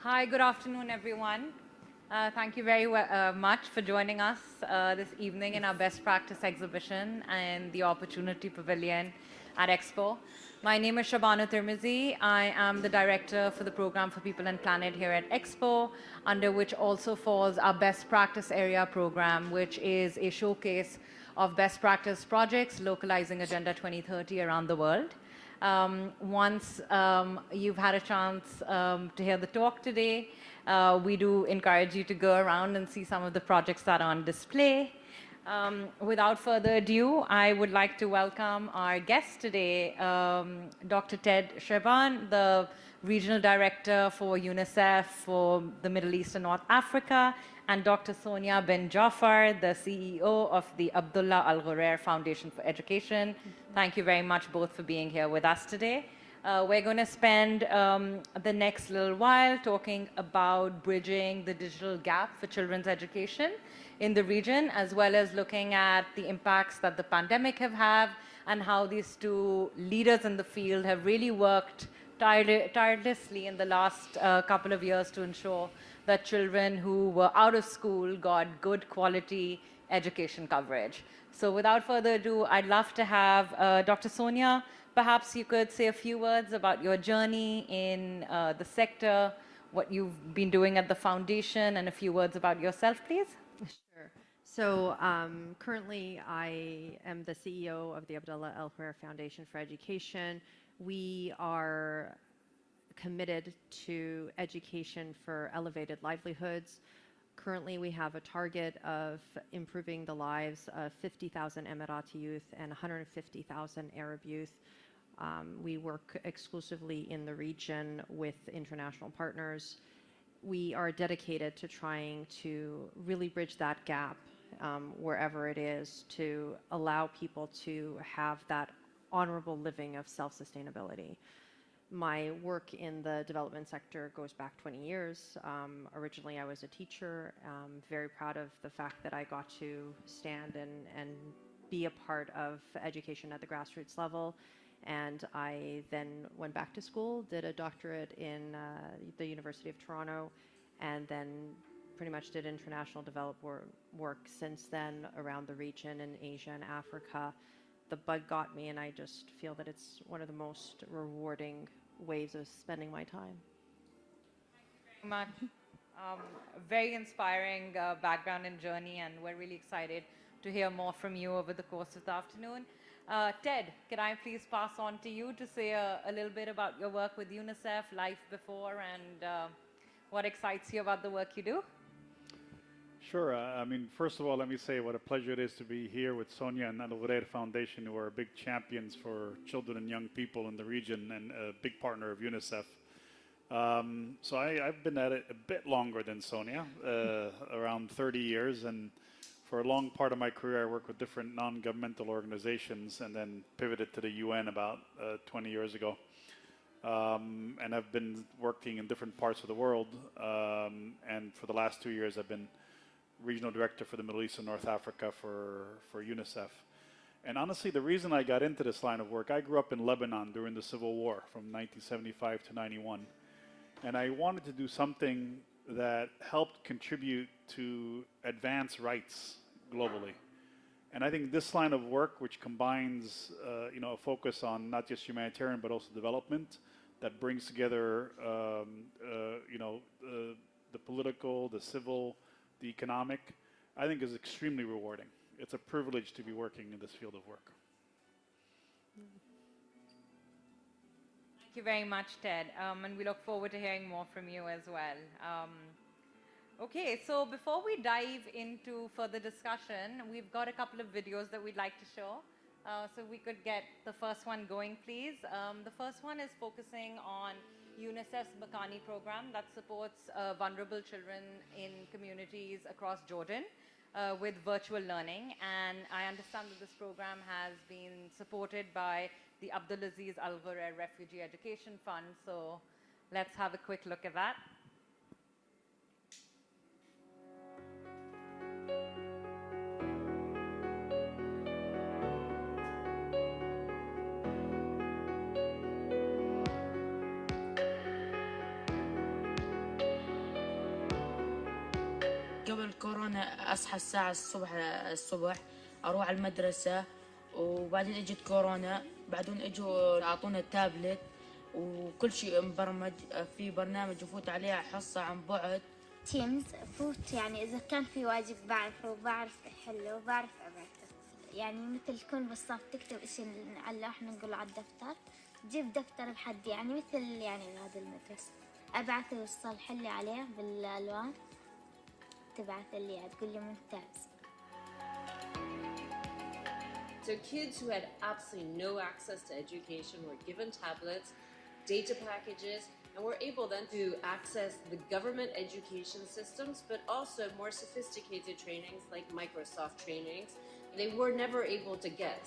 Hi, good afternoon, everyone. Thank you very much for joining us this evening in our Best Practice exhibition and the Opportunity Pavilion at Expo. My name is Shabana Tirmizi. I am the director for the Program for People and Planet here at Expo, under which also falls our Best Practice Area program, which is a showcase of best practice projects localizing Agenda 2030 around the world. Once you've had a chance to hear the talk today, we do encourage you to go around and see some of the projects that are on display. Without further ado, I would like to welcome our guest today, Dr. Ted Sheban, the Regional Director for UNICEF for the Middle East and North Africa, and Dr. Sonia Ben Jafar, the CEO of the Abdullah Al Ghurair Foundation for Education. Thank you very much both for being here with us today. We're going to spend the next little while talking about bridging the digital gap for children's education in the region, as well as looking at the impacts that the pandemic have had and how these two leaders in the field have really worked tirelessly in the last couple of years to ensure that children who were out of school got good quality education coverage. So without further ado, I'd love to have Dr. Sonia, perhaps you could say a few words about your journey in the sector, what you've been doing at the foundation, and a few words about yourself, please. Sure. So currently, I am the CEO of the Abdullah Al Ghurair Foundation for Education. We are committed to education for elevated livelihoods. Currently, we have a target of improving the lives of 50,000 Emirati youth and 150,000 Arab youth. We work exclusively in the region with international partners. We are dedicated to trying to really bridge that gap wherever it is, to allow people to have that honorable living of self-sustainability. My work in the development sector goes back 20 years. Originally, I was a teacher. Very proud of the fact that I got to stand and be a part of education at the grassroots level. And I then went back to school, did a doctorate in the University of Toronto, and then pretty much did international development work since then around the region in Asia and Africa. The bug got me, and I just feel that it's one of the most rewarding ways of spending my time. Thank you very much. Very inspiring background and journey, and we're really excited to hear more from you over the course of the afternoon. Ted, can I please pass on to you to say a little bit about your work with UNICEF, life before, and what excites you about the work you do? Sure. First of all, let me say what a pleasure it is to be here with Sonia and Al Ghurair Foundation, who are big champions for children and young people in the region and a big partner of UNICEF. So I've been at it a bit longer than Sonia, around 30 years. And for a long part of my career, I worked with different non-governmental organizations and then pivoted to the UN about 20 years ago. And I've been working in different parts of the world. And for the last 2 years, I've been regional director for the Middle East and North Africa for UNICEF. And honestly, the reason I got into this line of work, I grew up in Lebanon during the Civil War from 1975 to 91. And I wanted to do something that helped contribute to advance rights globally. And I think this line of work, which combines a focus on not just humanitarian but also development, that brings together the political, the civil, the economic, I think is extremely rewarding. It's a privilege to be working in this field of work. Thank you very much, Ted. And we look forward to hearing more from you as well. Okay, so before we dive into further discussion, we've got a couple of videos that we'd like to show. So we could get the first one going, please. The first one is focusing on UNICEF's Makani program that supports vulnerable children in communities across Jordan with virtual learning. And I understand that this program has been supported by the Abdulaziz Al Ghurair Refugee Education Fund. So let's have a quick look at that. كورونا أصحى الساعة الصبح أروح على المدرسة، وبعدين اجت كورونا، بعدين اجوا أعطونا التابلت وكل شيء مبرمج في برنامج يفوت عليه حصة عن بعد. تيمز فوت، يعني إذا كان في واجب بعرفه وبعرف أحله وبعرف أبعته، يعني مثل تكون بالصف تكتب إشي على اللوح نقول على الدفتر، جيب دفتر بحد يعني مثل يعني بهذا المدرسة أبعثه وصل حلي عليه بالألوان، تبعث لي تقول لي ممتاز. So kids who had absolutely no access to education were given tablets, data packages, and were able then to access the government education systems, but also more sophisticated trainings like Microsoft trainings they were never able to get.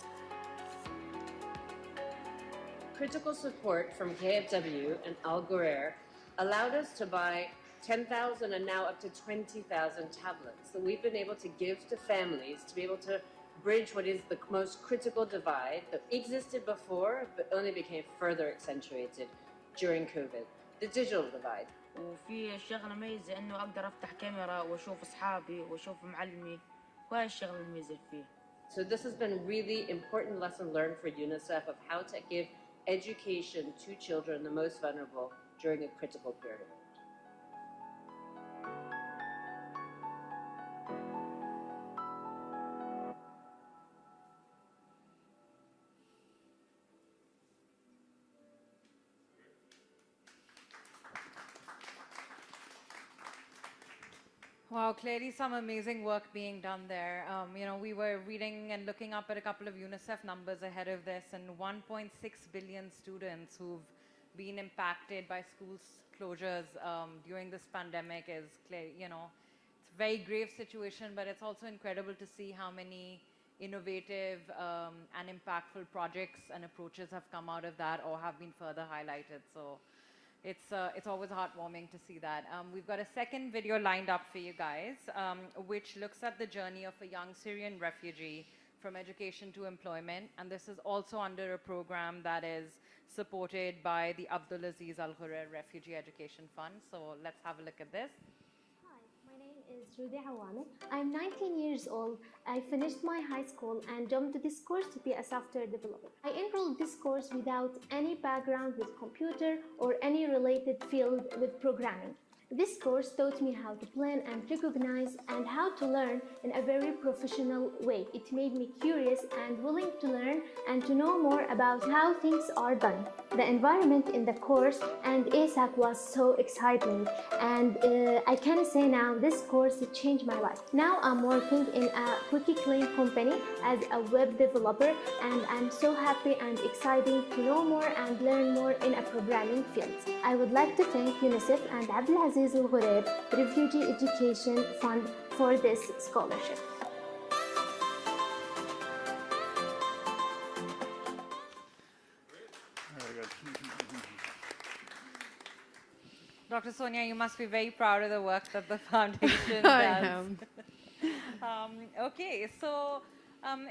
Critical support from KFW and Al Ghurair allowed us to buy 10,000 and now up to 20,000 tablets that we've been able to give to families to be able to bridge what is the most critical divide that existed before but only became further accentuated during COVID, the digital divide. وفي شغلة ميزة إنه أقدر أفتح كاميرا وأشوف أصحابي وأشوف معلمي، وهاي الشغلة الميزة فيه. So this has been a really important lesson learned for UNICEF of how to give education to children, the most vulnerable, during a critical period. Wow, clearly some amazing work being done there. We were reading and looking up at a couple of UNICEF numbers ahead of this, and 1.6 billion students who've been impacted by school closures during this pandemic is clear. It's a very grave situation, but it's also incredible to see how many innovative and impactful projects and approaches have come out of that or have been further highlighted. So it's always heartwarming to see that. We've got a second video lined up for you guys, which looks at the journey of a young Syrian refugee from education to employment. And this is also under a program that is supported by the Abdulaziz Al Ghurair Refugee Education Fund. So let's have a look at this. My name is Rudy Awame. I'm 19 years old. I finished my high school and jumped to this course to be a software developer. I enrolled this course without any background with computer or any related field with programming. This course taught me how to plan and recognize and how to learn in a very professional way. It made me curious and willing to learn and to know more about how things are done. The environment in the course and ASAC was so exciting, and I can say now this course changed my life. Now I'm working in a cookie clean company as a web developer, and I'm so happy and excited to know more and learn more in a programming field. I would like to thank UNICEF and Abdulaziz Al Ghurair Refugee Education Fund for this scholarship. Very good. Dr. Sonia, you must be very proud of the work that the foundation I does. am. Okay, so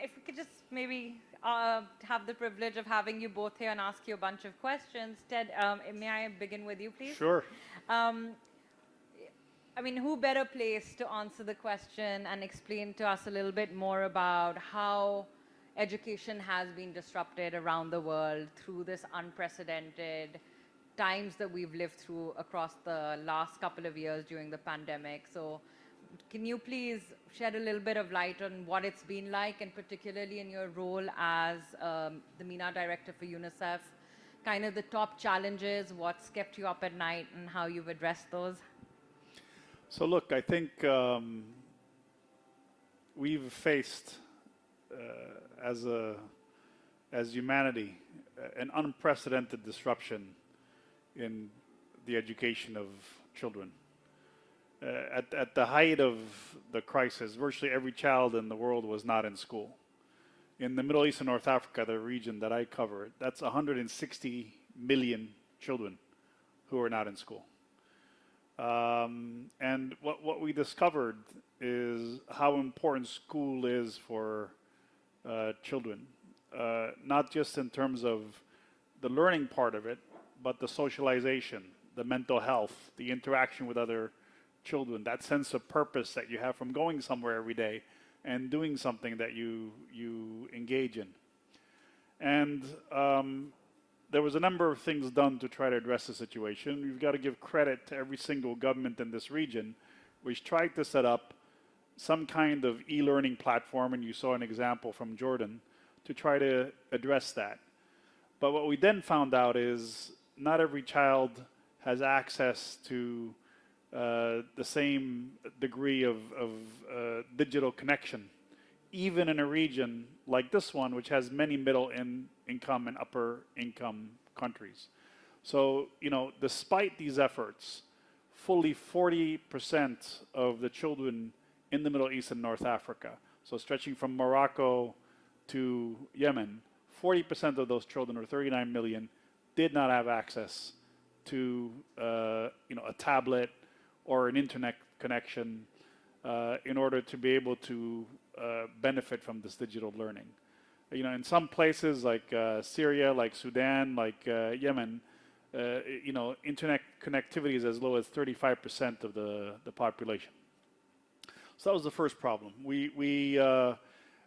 if we could just maybe have the privilege of having you both here and ask you a bunch of questions. Ted, may I begin with you, please? Sure. Who better place to answer the question and explain to us a little bit more about how education has been disrupted around the world through this unprecedented times that we've lived through across the last couple of years during the pandemic. So can you please shed a little bit of light on what it's been like, and particularly in your role as the MENA director for UNICEF, kind of the top challenges, what's kept you up at night, and how you've addressed those? So look, I think we've faced as humanity an unprecedented disruption in the education of children. At the height of the crisis, virtually every child in the world was not in school. In the Middle East and North Africa, the region that I cover, that's 160 million children who are not in school. And what we discovered is how important school is for children, not just in terms of the learning part of it, but the socialization, the mental health, the interaction with other children, that sense of purpose that you have from going somewhere every day and doing something that you engage in. And there was a number of things done to try to address the situation. We've got to give credit to every single government in this region which tried to set up some kind of e-learning platform, and you saw an example from Jordan, to try to address that. But what we then found out is not every child has access to the same degree of digital connection, even in a region like this one, which has many middle income and upper income countries. So, you know, despite these efforts, fully 40% of the children in the Middle East and North Africa, so stretching from Morocco to Yemen, 40% of those children, or 39 million, did not have access to you know, a tablet or an internet connection in order to be able to benefit from this digital learning. You know, in some places like Syria, like Sudan, like Yemen, you know, internet connectivity is as low as 35% of the population. So that was the first problem. We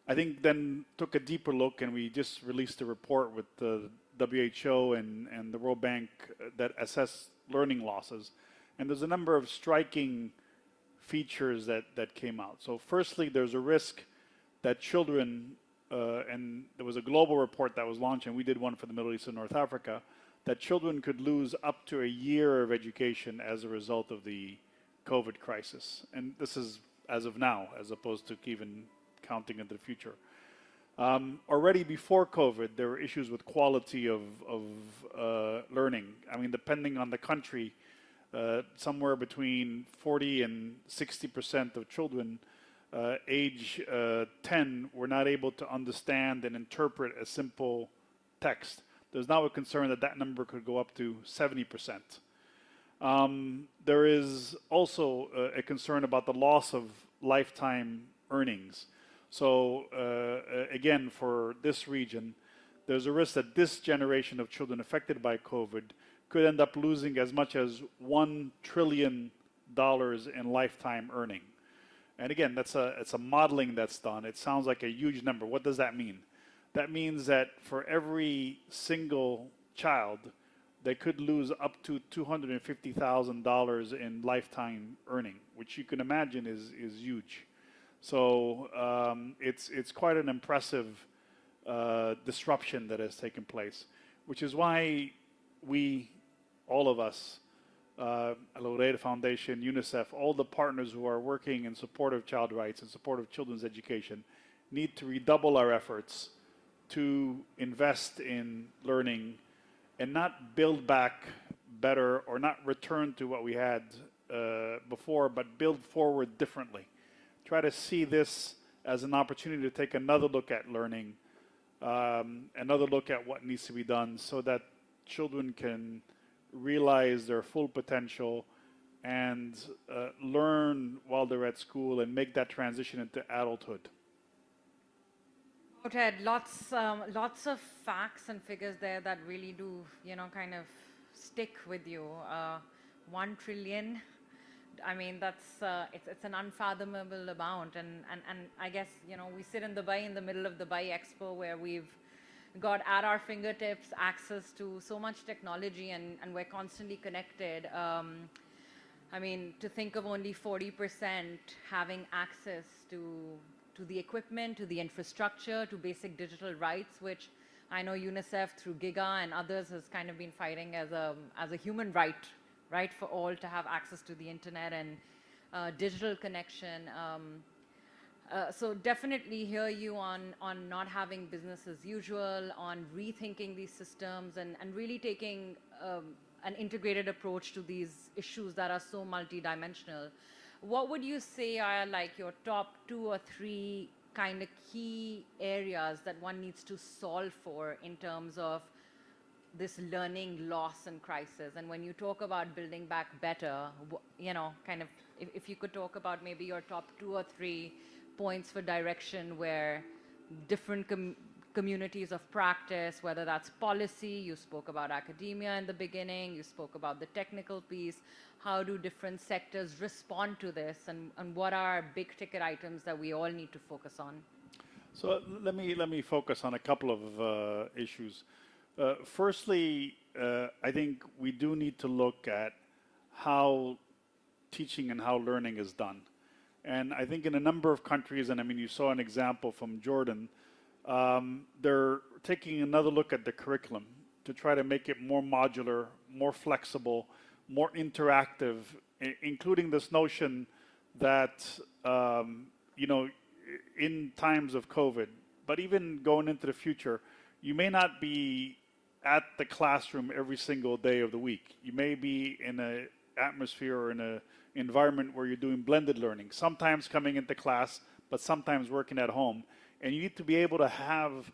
I think then took a deeper look, and we just released a report with the WHO and the World Bank that assess learning losses. And there's a number of striking features that came out. So firstly, there's a risk that children, and there was a global report that was launched, and we did one for the Middle East and North Africa, that children could lose up to a year of education as a result of the COVID crisis. And this is as of now, as opposed to even counting into the future. Already before COVID, there were issues with quality of learning. I mean, depending on the country, somewhere between 40 and 60% of children age 10 were not able to understand and interpret a simple text. There's now a concern that that number could go up to 70%. There is also a concern about the loss of lifetime earnings. So again, for this region, there's a risk that this generation of children affected by COVID could end up losing as much as $1 trillion in lifetime earning. And again, it's a modeling that's done. It sounds like a huge number. What does that mean? That means that for every single child, they could lose up to $250,000 in lifetime earning, which you can imagine is huge. So it's quite an impressive disruption that has taken place, which is why we, all of us, ReWired Foundation, UNICEF, all the partners who are working in support of child rights and support of children's education, need to redouble our efforts to invest in learning and not build back better or not return to what we had before, but build forward differently. Try to see this as an opportunity to take another look at learning, another look at what needs to be done so that children can realize their full potential and learn while they're at school and make that transition into adulthood. Ted, lots of facts and figures there that really do, you know, kind of stick with you. 1 trillion. I mean, that's it's an unfathomable amount, and I guess, you know, we sit in Dubai, in the middle of Dubai Expo, where we've got at our fingertips access to so much technology, and we're constantly connected. I mean, to think of only 40% having access to the equipment, to the infrastructure, to basic digital rights, which I know UNICEF through GIGA and others has kind of been fighting as a human right for all to have access to the internet and digital connection. So definitely hear you on not having business as usual, on rethinking these systems and really taking an integrated approach to these issues that are so multidimensional. What would you say are like your top 2 or 3 kind of key areas that one needs to solve for in terms of this learning loss and crisis? And when you talk about building back better, you know, kind of, if you could talk about maybe your top 2 or 3 points for direction where different communities of practice, whether that's policy, you spoke about academia in the beginning, you spoke about the technical piece. How do different sectors respond to this, and what are big ticket items that we all need to focus on? So let me focus on a couple of issues. Firstly, I think we do need to look at how teaching and how learning is done. And I think in a number of countries, and I mean, you saw an example from Jordan, they're taking another look at the curriculum to try to make it more modular, more flexible, more interactive, including this notion that, you know, in times of COVID, but even going into the future, you may not be at the classroom every single day of the week. You may be in an atmosphere or in an environment where you're doing blended learning, sometimes coming into class, but sometimes working at home. And you need to be able to have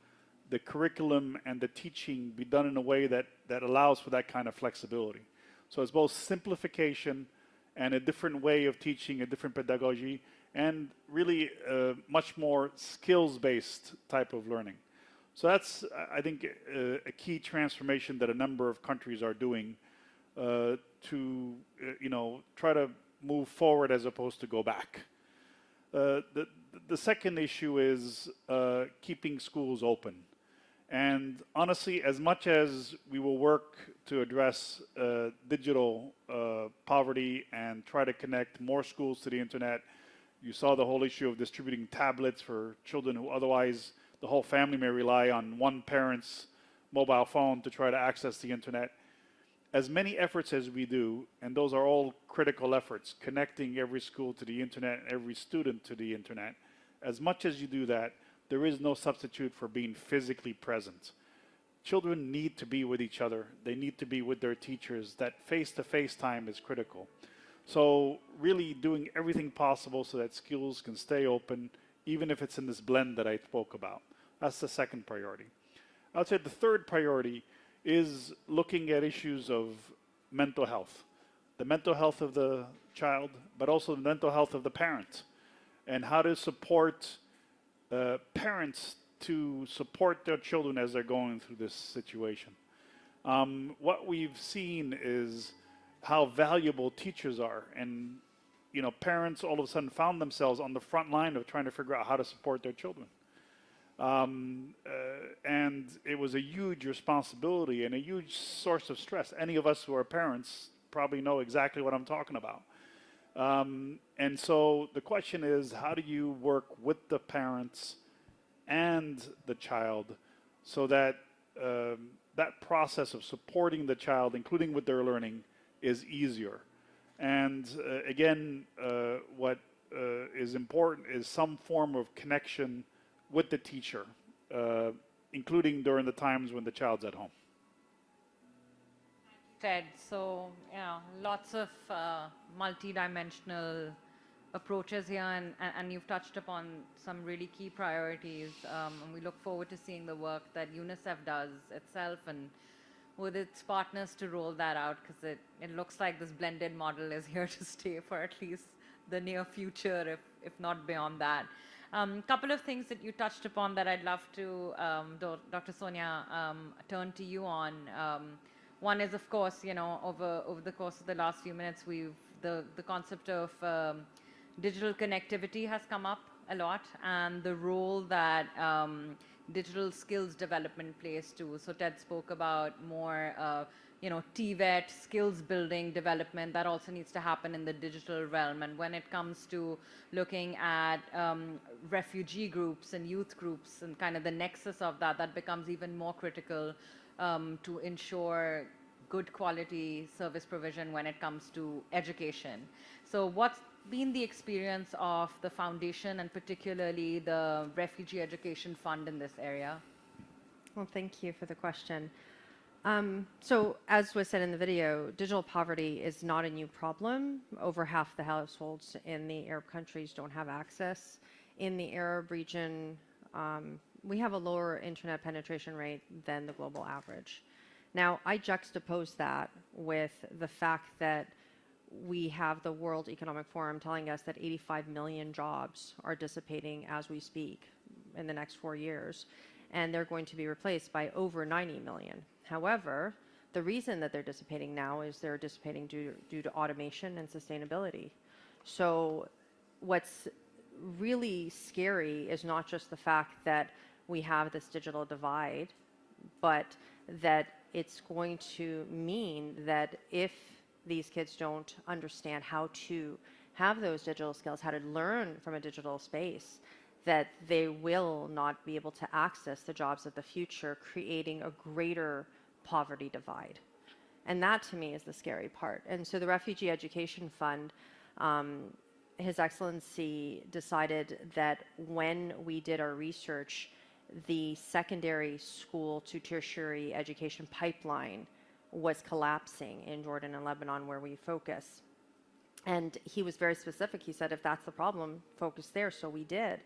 the curriculum and the teaching be done in a way that allows for that kind of flexibility. So it's both simplification and a different way of teaching, a different pedagogy, and really a much more skills-based type of learning. So that's, I think, a key transformation that a number of countries are doing to, you know, try to move forward as opposed to go back. The second issue is keeping schools open. And honestly, as much as we will work to address digital poverty and try to connect more schools to the internet, you saw the whole issue of distributing tablets for children who otherwise the whole family may rely on one parent's mobile phone to try to access the internet. As many efforts as we do, and those are all critical efforts, connecting every school to the internet, every student to the internet, as much as you do that, there is no substitute for being physically present. Children need to be with each other. They need to be with their teachers. That face-to-face time is critical. So really doing everything possible so that schools can stay open, even if it's in this blend that I spoke about. That's the second priority. I would say the third priority is looking at issues of mental health. The mental health of the child, but also the mental health of the parent. And how to support parents to support their children as they're going through this situation. What we've seen is how valuable teachers are, and you know, parents all of a sudden found themselves on the front line of trying to figure out how to support their children. And it was a huge responsibility and a huge source of stress. Any of us who are parents probably know exactly what I'm talking about. And so the question is, how do you work with the parents and the child so that that process of supporting the child, including with their learning, is easier? And again, what is important is some form of connection with the teacher, including during the times when the child's at home. Ted, so lots of multi-dimensional approaches here, and you've touched upon some really key priorities, and we look forward to seeing the work that UNICEF does itself and with its partners to roll that out, because it looks like this blended model is here to stay for at least the near future, if not beyond that. Couple of things that you touched upon that I'd love to, Dr. Sonia, turn to you on. One is, of course, over the course of the last few minutes, the concept of digital connectivity has come up a lot, and the role that digital skills development plays too. So Ted spoke about more, TVET, skills building development, that also needs to happen in the digital realm. And when it comes to looking at refugee groups and youth groups and kind of the nexus of that becomes even more critical to ensure good quality service provision when it comes to education. So what's been the experience of the foundation and particularly the Refugee Education Fund in this area? Well, thank you for the question. So as was said in the video, digital poverty is not a new problem. Over half the households in the Arab countries don't have access. In the Arab region, we have a lower internet penetration rate than the global average. Now, I juxtapose that with the fact that we have the World Economic Forum telling us that 85 million jobs are dissipating as we speak in the next 4 years. and they're going to be replaced by over 90 million. However, the reason that they're dissipating now is they're dissipating due to automation and sustainability. So what's really scary is not just the fact that we have this digital divide, but that it's going to mean that if these kids don't understand how to have those digital skills, how to learn from a digital space, that they will not be able to access the jobs of the future, creating a greater poverty divide. And that to me is the scary part. And so the Refugee Education Fund, His Excellency decided that when we did our research, the secondary school to tertiary education pipeline was collapsing in Jordan and Lebanon, where we focus. And he was very specific. He said, if that's the problem, focus there. So we did.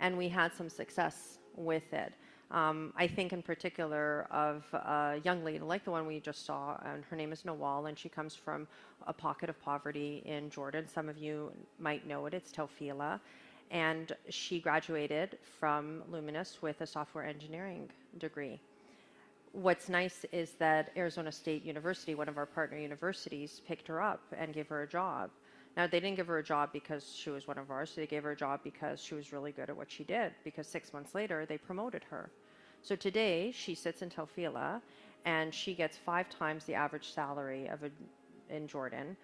And we had some success with it. I think in particular of a young lady like the one we just saw, and her name is Nawal, and she comes from a pocket of poverty in Jordan. Some of you might know it. It's Tawfila. And she graduated from Luminous with a software engineering degree. What's nice is that Arizona State University, one of our partner universities, picked her up and gave her a job. Now, they didn't give her a job because she was one of ours. They gave her a job because she was really good at what she did, because 6 months later, they promoted her. So today, she sits in Tawfila, and she gets 5 times the average salary in Jordan,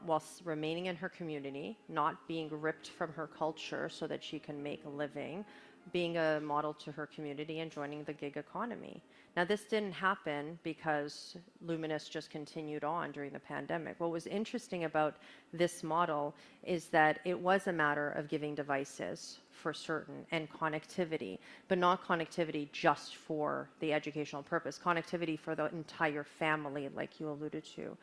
whilst remaining in her community, not being ripped from her culture so that she can make a living, being a model to her community, and joining the gig economy. Now, this didn't happen because Luminous just continued on during the pandemic. What was interesting about this model is that it was a matter of giving devices for certain and connectivity, but not connectivity just for the educational purpose, connectivity for the entire family, like you alluded to.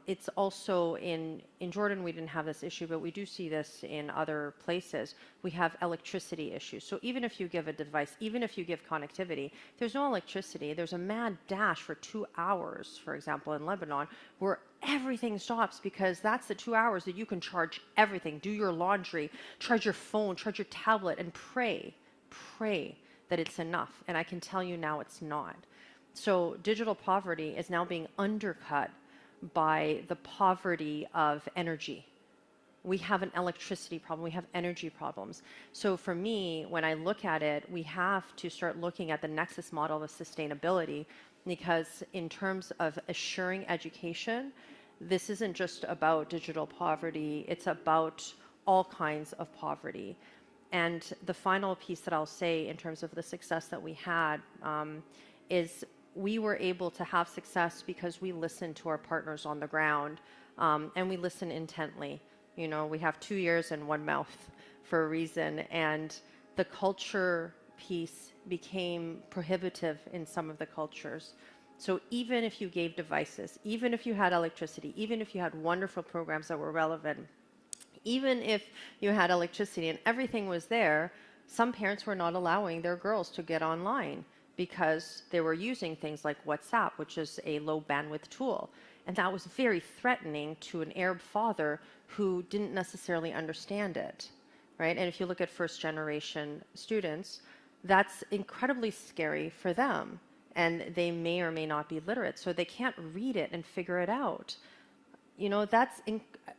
It's also in Jordan, we didn't have this issue, but we do see this in other places. We have electricity issues. So even if you give a device, even if you give connectivity, if there's no electricity, there's a mad dash for 2 hours, for example, in Lebanon, where everything stops, because that's the 2 hours that you can charge everything, do your laundry, charge your phone, charge your tablet, and pray that it's enough. And I can tell you now it's not. So digital poverty is now being undercut by the poverty of energy. We have an electricity problem, we have energy problems. So for me, when I look at it, we have to start looking at the nexus model of sustainability, because in terms of assuring education, this isn't just about digital poverty, it's about all kinds of poverty. And the final piece that I'll say in terms of the success that we had is we were able to have success because we listened to our partners on the ground, and we listen intently. You know, we have 2 ears and 1 mouth for a reason, and the culture piece became prohibitive in some of the cultures. So even if you gave devices, even if you had electricity, even if you had wonderful programs that were relevant, even if you had electricity and everything was there, some parents were not allowing their girls to get online, because they were using things like WhatsApp, which is a low bandwidth tool. And that was very threatening to an Arab father who didn't necessarily understand it, right? And if you look at first generation students, that's incredibly scary for them. And they may or may not be literate, so they can't read it and figure it out. You know,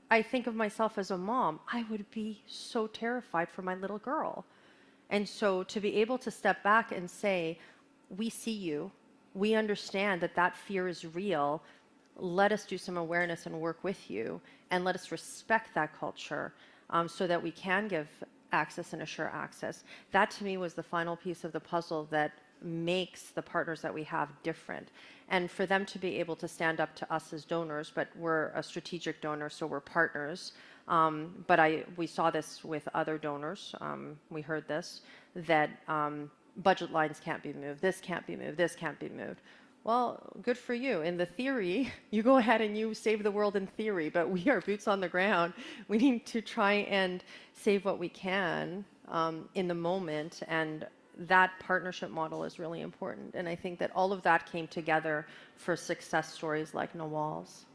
I think of myself as a mom. I would be so terrified for my little girl. And so to be able to step back and say, we see you, we understand that that fear is real, let us do some awareness and work with you, and let us respect that culture, so that we can give access and assure access. That to me was the final piece of the puzzle that makes the partners that we have different. And for them to be able to stand up to us as donors, but we're a strategic donor, so we're partners. But we saw this with other donors, we heard this, that budget lines can't be moved, this can't be moved, this can't be moved. Well, good for you. In the theory, you go ahead and you save the world in theory, but we are boots on the ground. We need to try and save what we can in the moment, and that partnership model is really important. And I think that all of that came together for success stories like Nawal's.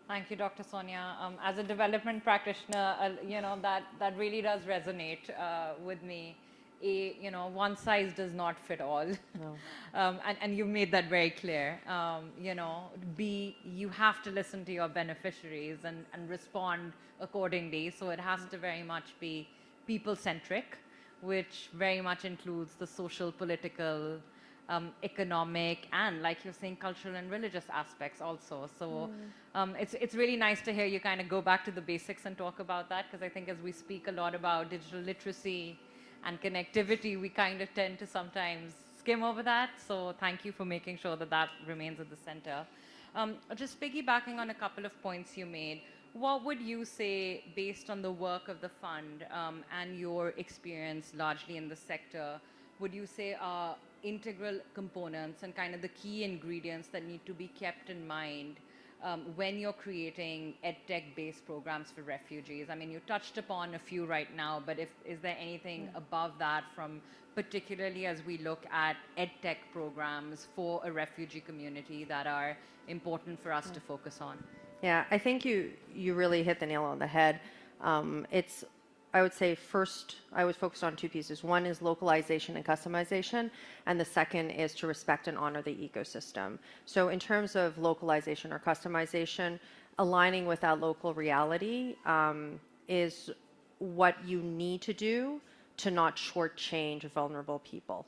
Thank you, Dr. Sonia. As a development practitioner, you know, that really does resonate with me. one size does not fit all. No. And you've made that very clear. B, you have to listen to your beneficiaries and respond accordingly. So it has to very much be people-centric, which very much includes the social, political, economic, and like you're saying, cultural and religious aspects also. So it's really nice to hear you kind of go back to the basics and talk about that, because I think as we speak a lot about digital literacy and connectivity, we kind of tend to sometimes skim over that. So thank you for making sure that that remains at the center. Just piggybacking on a couple of points you made, what would you say, based on the work of the fund and your experience largely in the sector, would you say are integral components and kind of the key ingredients that need to be kept in mind when you're creating edtech-based programs for refugees? I mean, you touched upon a few right now, but is there anything above that, from particularly as we look at edtech programs for a refugee community, that are important for us to focus on? Yeah, I think you really hit the nail on the head. I would say first, I would focus on two pieces. One is localization and customization, and the second is to respect and honor the ecosystem. So in terms of localization or customization, aligning with that local reality is what you need to do to not shortchange vulnerable people,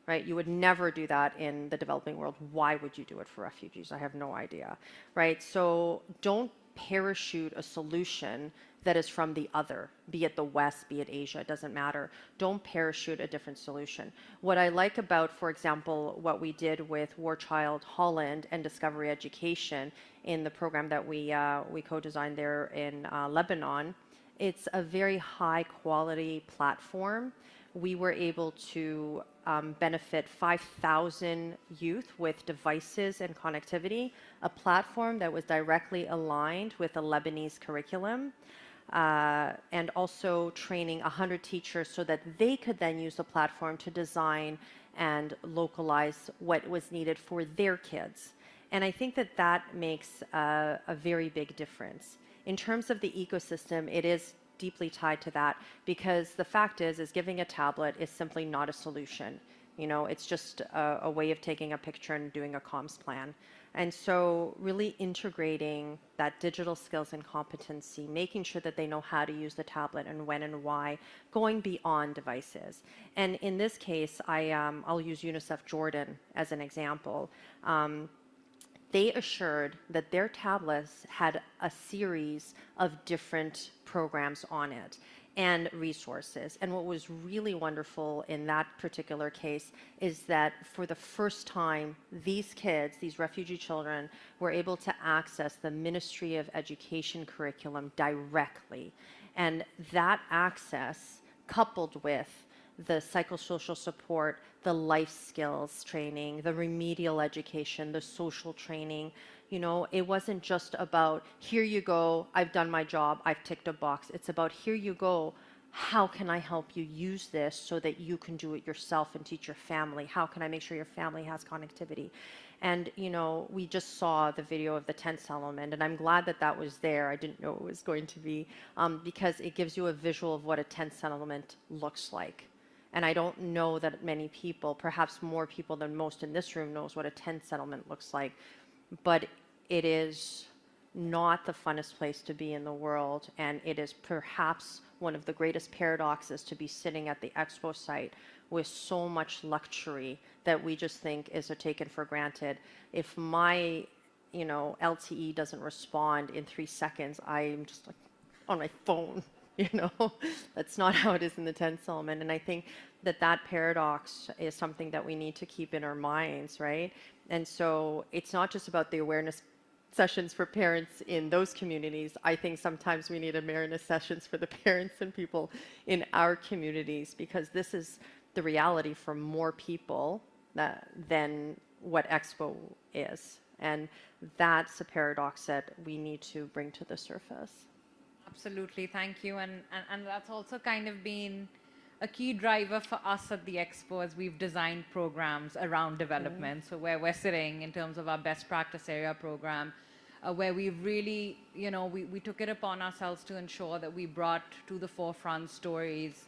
right? You would never do that in the developing world. Why would you do it for refugees? I have no idea, right? So don't parachute a solution that is from the other, be it the West, be it Asia, it doesn't matter. Don't parachute a different solution. What I like about, for example, what we did with War Child Holland and Discovery Education in the program that we co-designed there in Lebanon, it's a very high quality platform. We were able to benefit 5,000 youth with devices and connectivity, a platform that was directly aligned with the Lebanese curriculum, and also training 100 teachers so that they could then use the platform to design and localize what was needed for their kids. And I think that that makes a very big difference. In terms of the ecosystem, it is deeply tied to that, because the fact is giving a tablet is simply not a solution. You know, it's just a way of taking a picture and doing a comms plan. And so really integrating that digital skills and competency, making sure that they know how to use the tablet and when and why, going beyond devices. And in this case, I'll use UNICEF Jordan as an example. They assured that their tablets had a series of different programs on it and resources. And what was really wonderful in that particular case is that for the first time, these kids, these refugee children, were able to access the Ministry of Education curriculum directly. And that access, coupled with the psychosocial support, the life skills training, the remedial education, the social training, you know, it wasn't just about, here you go, I've done my job, I've ticked a box. It's about, here you go, how can I help you use this so that you can do it yourself and teach your family? How can I make sure your family has connectivity? And, you know, we just saw the video of the tent settlement, and I'm glad that that was there. I didn't know it was going to be, because it gives you a visual of what a tent settlement looks like. And I don't know that many people, perhaps more people than most in this room, knows what a tent settlement looks like. But it is not the funnest place to be in the world, and it is perhaps one of the greatest paradoxes to be sitting at the expo site with so much luxury that we just think is taken for granted. If my, you know, LTE doesn't respond in 3 seconds, I'm just like on my phone. You know, that's not how it is in the tent settlement. And I think that that paradox is something that we need to keep in our minds, right? And so it's not just about the awareness sessions for parents in those communities. I think sometimes we need awareness sessions for the parents and people in our communities, because this is the reality for more people than what Expo is. And that's a paradox that we need to bring to the surface. Absolutely, thank you. And that's also kind of been a key driver for us at the Expo as we've designed programs around development. So where we're sitting in terms of our best practice area program, where we've really, you know, we took it upon ourselves to ensure that we brought to the forefront stories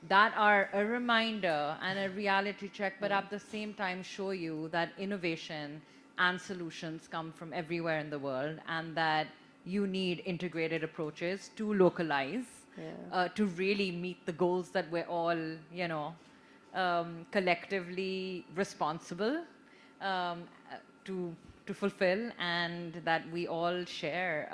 that are a reminder and a reality check, but at the same time show you that innovation and solutions come from everywhere in the world, and that you need integrated approaches to localize, to really meet the goals that we're all, collectively responsible um, to fulfill, and that we all share.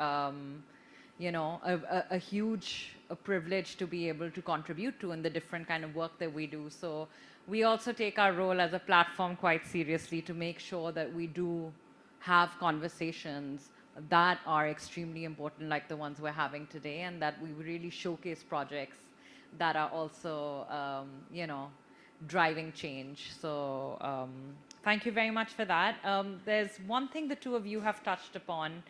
A huge privilege to be able to contribute to in the different kind of work that we do. So we also take our role as a platform quite seriously to make sure that we do have conversations that are extremely important, like the ones we're having today, and that we really showcase projects that are also, driving change. So thank you very much for that. There's one thing the two of you have touched upon,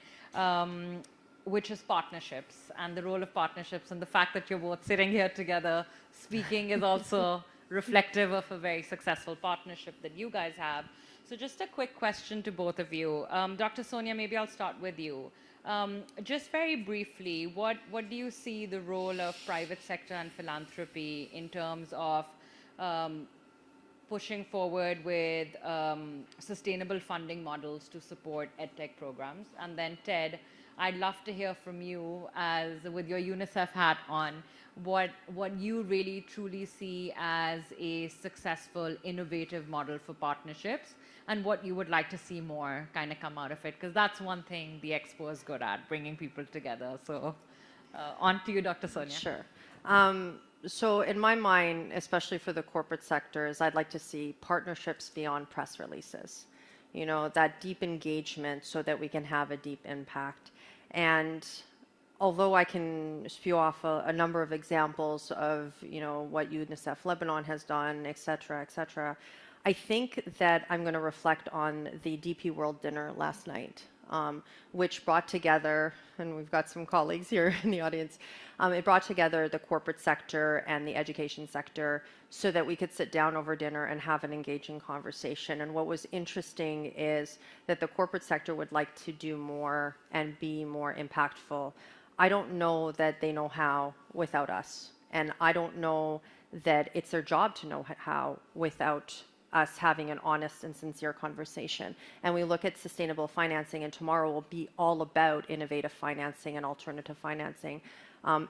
which is partnerships and the role of partnerships, and the fact that you're both sitting here together speaking is also reflective of a very successful partnership that you guys have. So just a quick question to both of you. Dr. Sonia, maybe I'll start with you. Just very briefly, what do you see the role of private sector and philanthropy in terms of pushing forward with sustainable funding models to support EdTech programs? And then Ted, I'd love to hear from you, as with your UNICEF hat on, what you really truly see as a successful, innovative model for partnerships, and what you would like to see more kind of come out of it, because that's one thing the Expo is good at, bringing people together. So on to you, Dr. Sonia. Sure. So in my mind, especially for the corporate sectors, I'd like to see partnerships beyond press releases. That deep engagement so that we can have a deep impact. And although I can spew off a number of examples of, what UNICEF Lebanon has done, et cetera, I think that I'm going to reflect on the DP World Dinner last night, which brought together, and we've got some colleagues here in the audience, it brought together the corporate sector and the education sector so that we could sit down over dinner and have an engaging conversation. And what was interesting is that the corporate sector would like to do more and be more impactful. I don't know that they know how without us. And I don't know that it's their job to know how without us having an honest and sincere conversation. And we look at sustainable financing, and tomorrow will be all about innovative financing and alternative financing.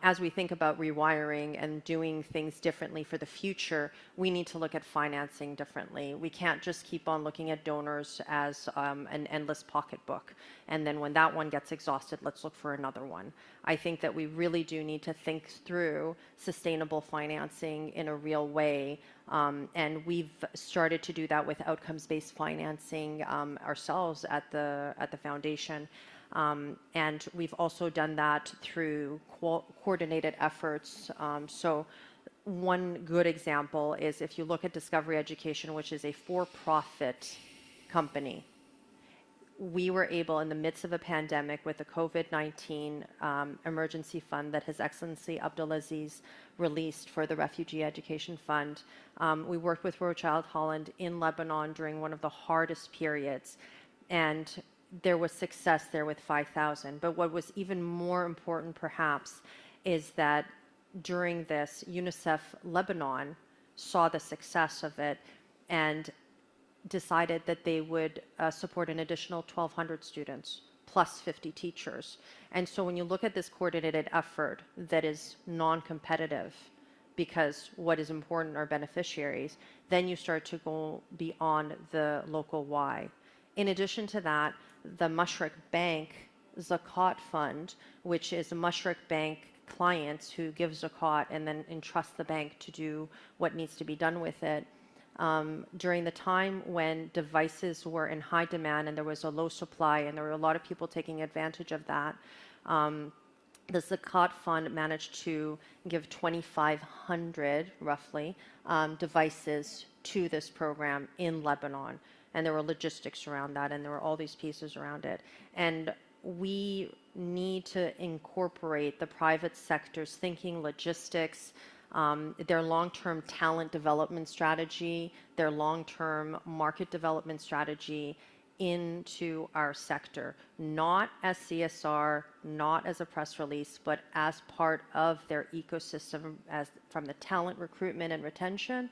As we think about rewiring and doing things differently for the future, we need to look at financing differently. We can't just keep on looking at donors as an endless pocketbook. And then when that one gets exhausted, let's look for another one. I think that we really do need to think through sustainable financing in a real way. And we've started to do that with outcomes-based financing ourselves at the foundation. And we've also done that through coordinated efforts. So one good example is if you look at Discovery Education, which is a for-profit company. We were able, in the midst of a pandemic with the COVID-19 emergency fund that His Excellency Abdulaziz released for the Refugee Education Fund, we worked with Rothschild Holland in Lebanon during one of the hardest periods. And there was success there with 5,000. But what was even more important, perhaps, is that during this, UNICEF Lebanon saw the success of it and decided that they would support an additional 1,200 students plus 50 teachers. And so when you look at this coordinated effort that is non-competitive, because what is important are beneficiaries, then you start to go beyond the local why. In addition to that, the Mashreq Bank Zakat Fund, which is a Mashreq Bank clients who give Zakat and then entrust the bank to do what needs to be done with it. During the time when devices were in high demand and there was a low supply and there were a lot of people taking advantage of that, the Zakat Fund managed to give 2,500, roughly, devices to this program in Lebanon. And there were logistics around that, and there were all these pieces around it. And we need to incorporate the private sector's thinking, logistics, their long-term talent development strategy, their long-term market development strategy into our sector, not as CSR, not as a press release, but as part of their ecosystem, as from the talent recruitment and retention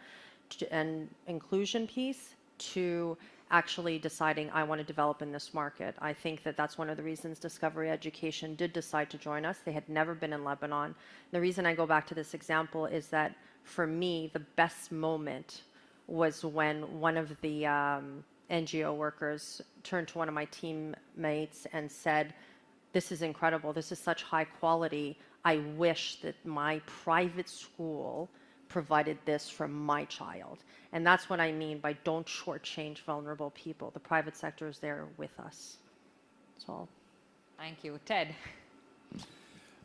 and inclusion piece to actually deciding I want to develop in this market. I think that that's one of the reasons Discovery Education did decide to join us. They had never been in Lebanon. The reason I go back to this example is that for me, the best moment was when one of the NGO workers turned to one of my teammates and said, "This is incredible. This is such high quality. I wish that my private school provided this for my child." And that's what I mean by don't shortchange vulnerable people. The private sector is there with us. That's all. Thank you. Ted.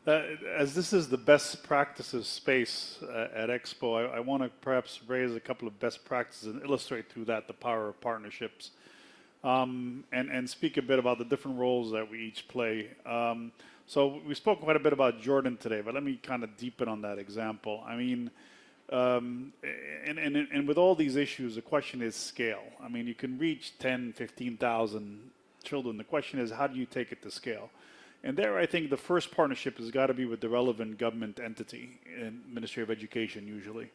As this is the best practices space at Expo, I want to perhaps raise a couple of best practices and illustrate through that the power of partnerships, and speak a bit about the different roles that we each play. So we spoke quite a bit about Jordan today, but let me kind of deepen on that example. I mean, and with all these issues, the question is scale. I mean, you can reach 10, 15,000 children. The question is, how do you take it to scale? And there, I think the first partnership has got to be with the relevant government entity, in Ministry of Education usually.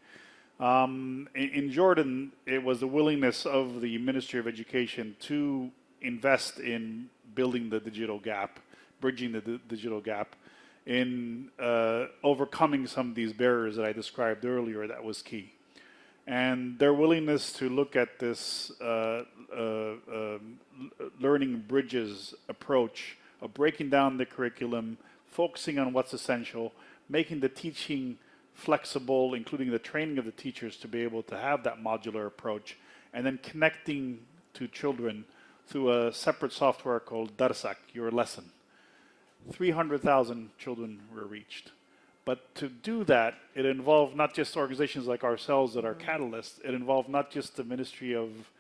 In Jordan, it was the willingness of the Ministry of Education to invest in building the digital gap, bridging the digital gap, in overcoming some of these barriers that I described earlier. That was key. And their willingness to look at this learning bridges approach of breaking down the curriculum, focusing on what's essential, making the teaching flexible, including the training of the teachers to be able to have that modular approach, and then connecting to children through a separate software called Darsak, Your Lesson. 300,000 children were reached. But to do that, it involved not just organizations like ourselves that are catalysts, it involved not just the Ministry of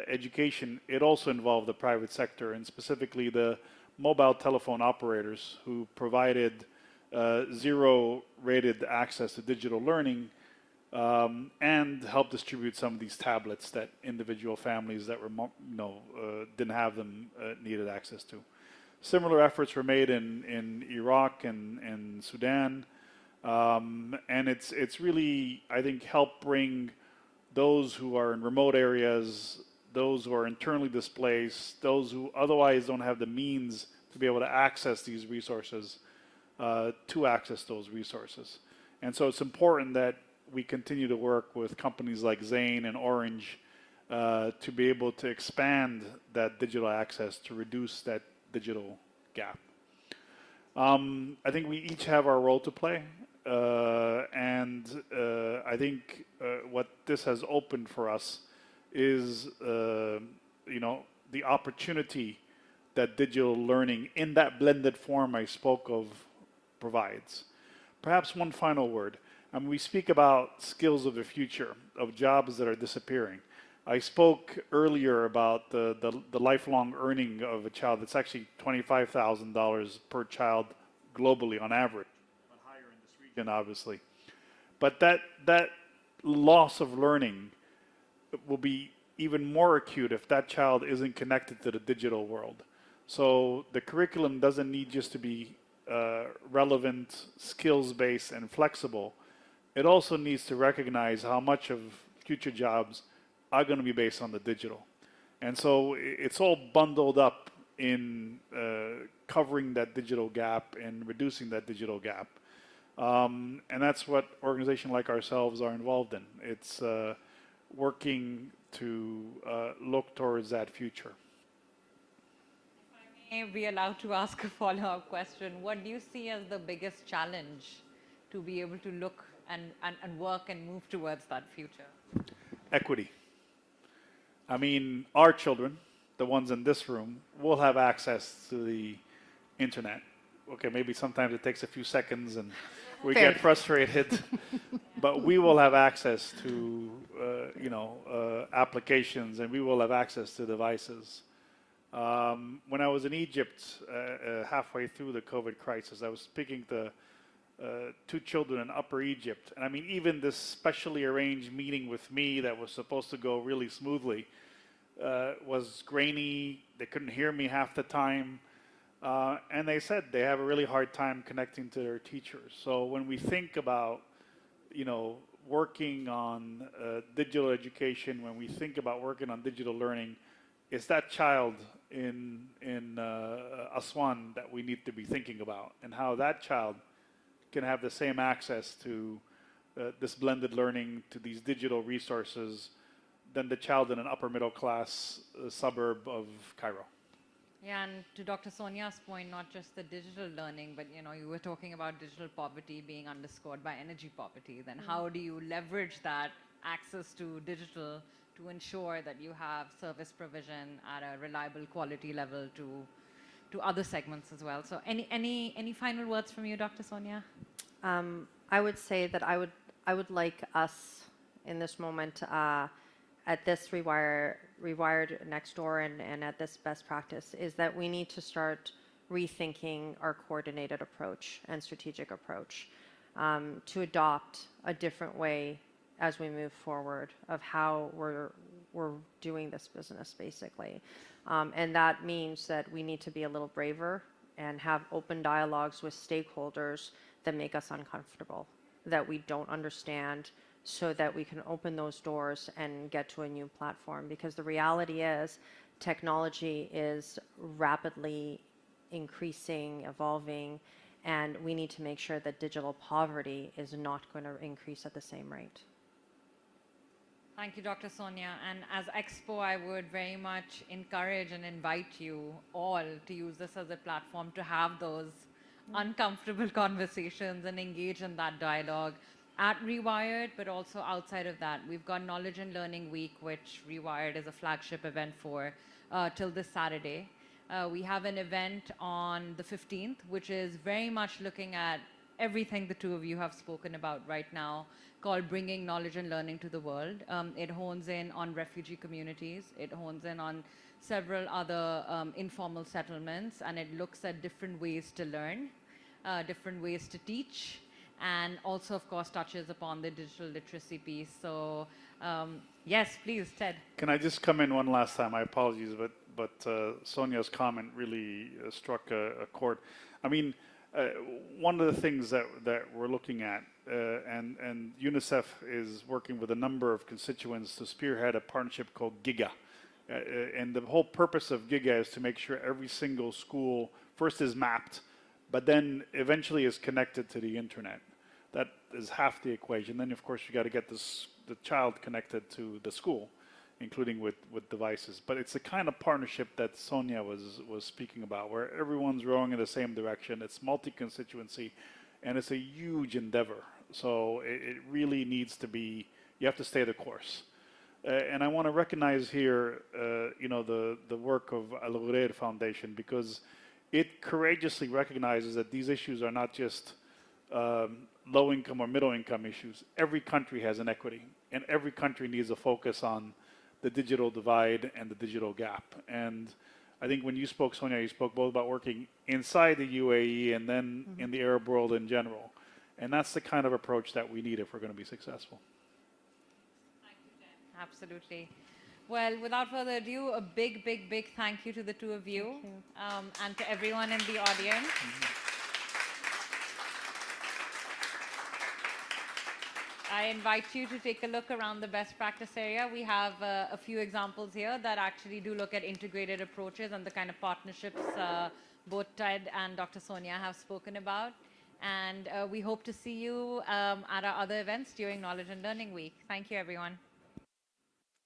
Education, it also involved the private sector, and specifically the mobile telephone operators who provided zero-rated access to digital learning, and helped distribute some of these tablets that individual families that were, didn't have them needed access to. Similar efforts were made in Iraq and Sudan, and it's really, I think, helped bring those who are in remote areas, those who are internally displaced, those who otherwise don't have the means to be able to access these resources, to access those resources. And so it's important that we continue to work with companies like Zain and Orange to be able to expand that digital access to reduce that digital gap. I think we each have our role to play, and I think what this has opened for us is, the opportunity that digital learning in that blended form I spoke of provides. Perhaps one final word. We speak about skills of the future, of jobs that are disappearing. I spoke earlier about the lifelong earning of a child. It's actually $25,000 per child globally on average, but higher in this region, obviously. But that loss of learning will be even more acute if that child isn't connected to the digital world. So the curriculum doesn't need just to be relevant, skills-based, and flexible. It also needs to recognize how much of future jobs are going to be based on the digital. And so it's all bundled up in covering that digital gap and reducing that digital gap. And that's what organizations like ourselves are involved in. It's working to look towards that future. If I may be allowed to ask a follow-up question, what do you see as the biggest challenge to be able to look and work and move towards that future? Equity. I mean, our children, the ones in this room, will have access to the internet. Okay, maybe sometimes it takes a few seconds and we get frustrated, but we will have access to, applications, and we will have access to devices. When I was in Egypt halfway through the COVID crisis, I was speaking to two children in Upper Egypt. And I mean, even this specially arranged meeting with me that was supposed to go really smoothly, was grainy. They couldn't hear me half the time. And they said they have a really hard time connecting to their teachers. So when we think about, working on digital education, when we think about working on digital learning, it's that child in Aswan that we need to be thinking about, and how that child can have the same access to this blended learning, to these digital resources, than the child in an upper middle class suburb of Cairo. Yeah, and to Dr. Sonia's point, not just the digital learning, but you were talking about digital poverty being underscored by energy poverty. Then how do you leverage that access to digital to ensure that you have service provision at a reliable quality level to other segments as well? So any final words from you, Dr. Sonia? I would say that I would like us in this moment at this ReWired next door and at this best practice is that we need to start rethinking our coordinated approach and strategic approach to adopt a different way as we move forward of how we're doing this business, basically. And that means that we need to be a little braver and have open dialogues with stakeholders that make us uncomfortable, that we don't understand, so that we can open those doors and get to a new platform. Because the reality is technology is rapidly increasing, evolving, and we need to make sure that digital poverty is not going to increase at the same rate. Thank you, Dr. Sonia. And as Expo, I would very much encourage and invite you all to use this as a platform to have those uncomfortable conversations and engage in that dialogue at ReWired, but also outside of that. We've got Knowledge and Learning Week, which ReWired is a flagship event for, till this Saturday. We have an event on the 15th, which is very much looking at everything the two of you have spoken about right now, called Bringing Knowledge and Learning to the World. It hones in on refugee communities. It hones in on several other informal settlements, and it looks at different ways to learn, different ways to teach, and also, of course, touches upon the digital literacy piece. So, yes, please, Ted. Can I just come in one last time? My apologies, but Sonia's comment really struck a chord. I mean, one of the things that we're looking at, and UNICEF is working with a number of constituents to spearhead a partnership called GIGA. And the whole purpose of GIGA is to make sure every single school first is mapped, but then eventually is connected to the internet. That is half the equation. Then, of course, you got to get the child connected to the school, including with devices. But it's the kind of partnership that Sonia was speaking about, where everyone's rowing in the same direction. It's multi-constituency, and it's a huge endeavor. So it really needs to be, you have to stay the course. And I want to recognize here, the work of ReWired Foundation, because it courageously recognizes that these issues are not just low-income or middle-income issues. Every country has inequity, and every country needs a focus on the digital divide and the digital gap. And I think when you spoke, Sonia, you spoke both about working inside the UAE and then in the Arab world in general. And that's the kind of approach that we need if we're going to be successful. Thank you, Jen. Absolutely. Well, without further ado, a big, big, big thank you to the two of you, and to everyone in the audience. I invite you to take a look around the best practice area. We have a few examples here that actually do look at integrated approaches and the kind of partnerships both Ted and Dr. Sonia have spoken about. And we hope to see you at our other events during Knowledge and Learning Week. Thank you, everyone.